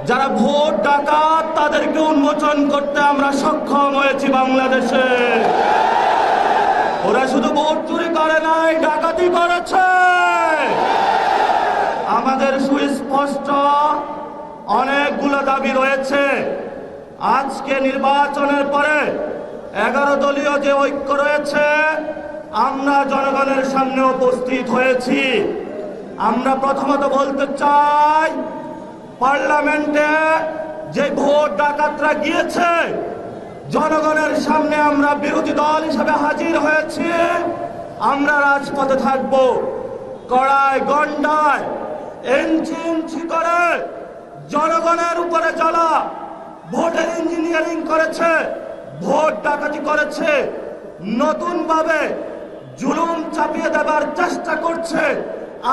যারা ভোট ডাকাত তাদেরকে উন্মোচন করতে আমরা সক্ষম হয়েছি বাংলাদেশে। ওরা শুধু ভোট চুরি করে নাই, ডাকাতি করেছে। আমাদের সুস্পষ্ট অনেকগুলো দাবি রয়েছে। আজকে নির্বাচনের পরে 11 দলীয় যে ঐক্য রয়েছে, আমরা জনগণের সামনে উপস্থিত হয়েছি। আমরা প্রথমত বলতে চাই, পার্লামেন্টে যে ভোট ডাকাতরা গিয়েছে, জনগণের সামনে আমরা বিরোধী দল হিসেবে হাজির হয়েছি। আমরা রাজপথে থাকব। কড়ায় গন্ডায় ইঞ্চি ইঞ্চি করে জনগণের উপরে যারা ভোটের ইঞ্জিনিয়ারিং করেছে, ভোট ডাকাতি করেছে, নতুন ভাবে জুলুম চাপিয়ে দেবার চেষ্টা করছে,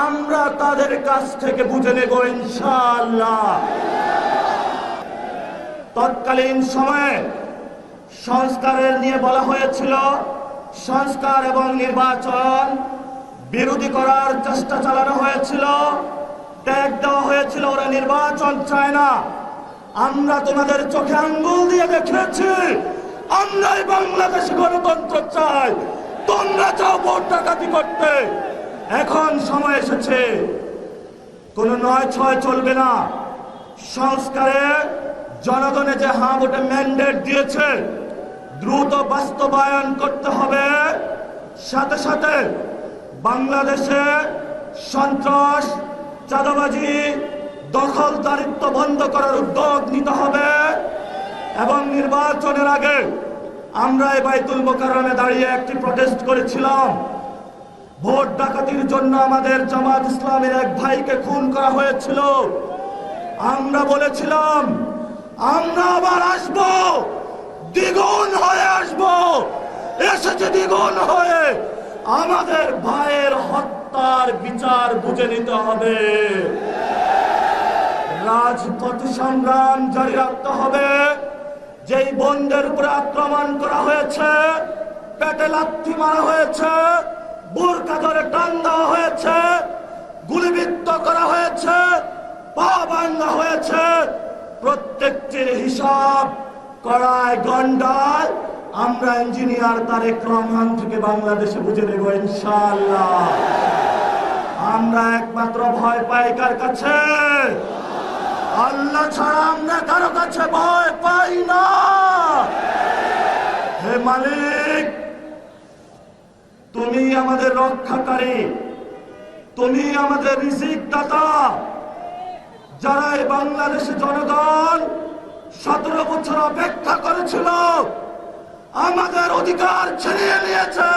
আমরা তাদের কাছ থেকে বুঝে নেব ইনশাআল্লাহ। তৎকালীন সময়ে সংস্কারের নিয়ে বলা হয়েছিল, সংস্কার এবং নির্বাচন বিরোধী করার চেষ্টা চালানো হয়েছিল, ট্যাগ দেওয়া হয়েছিল ওরা নির্বাচন চায় না। আমরা তোমাদের চোখে আঙ্গুল দিয়ে দেখেছি, আমরাই বাংলাদেশে গণতন্ত্র চাই, তোমরা চাও ভোট ডাকাতি করতে। এখন সময় এসেছে, কোনো ৯/৬ চলবে না। সংস্কারে জনগণে যে হ্যাঁ ভোটে ম্যান্ডেট দিয়েছে, দ্রুত বাস্তবায়ন করতে হবে। সাথে সাথে বাংলাদেশে সন্ত্রাস, চাঁদাবাজি, দখলদারিত্ব বন্ধ করার উদ্যোগ নিতে হবে। এবং নির্বাচনের আগে আমরা এই বাইতুল মোকাররমে দাঁড়িয়ে একটি প্রটেস্ট করেছিলাম। ভোট ডাকাতির জন্য আমাদের জামাত ইসলামের এক ভাইকে খুন করা হয়েছিল। আমরা বলেছিলাম, আমরা আবার আসব, দ্বিগুণ হয়ে আসব। এসেছে দ্বিগুণ হয়ে। আমাদের ভাইয়ের হত্যার বিচার বুঝে নিতে হবে। রাজপথ সংগ্রাম জারি রাখতে হবে। যেই বোনদের উপরে আক্রমণ করা হয়েছে, পেটে লাথি মারা হয়েছে, বোরকা ধরে টান দেওয়া হয়েছে, গুলিবিদ্ধ করা হয়েছে, পা ভাঙা হয়েছে, প্রত্যেকটির হিসাব কড়ায় গন্ডায় আমরা ইঞ্জিনিয়ার তারেক রহমান থেকে বাংলাদেশে বুঝে নেব ইনশাআল্লাহ। আমরা একমাত্র ভয় পাই কার কাছে? আল্লাহ ছাড়া আমরা কারো কাছে ভয় পাই না। হে মালিক, তুমি আমাদের রক্ষাকারী, তুমি আমাদের রিজিক দাতা। যারা এই বাংলাদেশের জনগণ 17 বছর অপেক্ষা করেছিল, আমাদের অধিকার ছিনিয়ে নিয়েছে,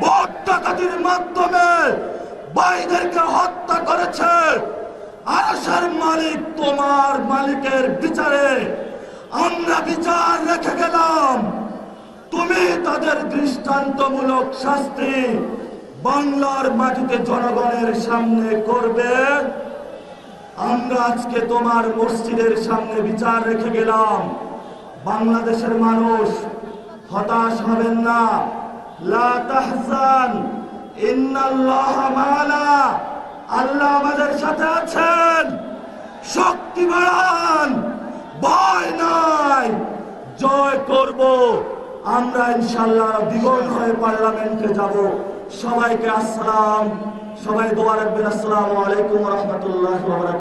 ভোট ডাকাতির মাধ্যমে ভাইদেরকে হত্যা করেছে। আরশের মালিক তোমার মালিকের বিচারে আমরা বিচার রেখে গেলাম। তুমি তাদের দৃষ্টান্তমূলক শাস্তি বাংলার মাটিতে জনগণের সামনে করবে। আমরা আজকে তোমার মসজিদের সামনে বিচার রেখে গেলাম। বাংলাদেশের মানুষ হতাশ হবেন না। লা তাহজান, ইন্নাল্লাহা মা'ানা। আল্লাহ আমাদের সাথে আছেন। শক্তি বাড়ান, ভয় নাই, জয় করব আমরা ইনশাআল্লাহ। দ্বিগুণ হয়ে পার্লামেন্টে যাব। সবাইকে আসসালাম। সবাই দোয়া রাখবেন। আসসালামু আলাইকুম ওয়া রাহমাতুল্লাহি ওয়া বারাকাতুহু।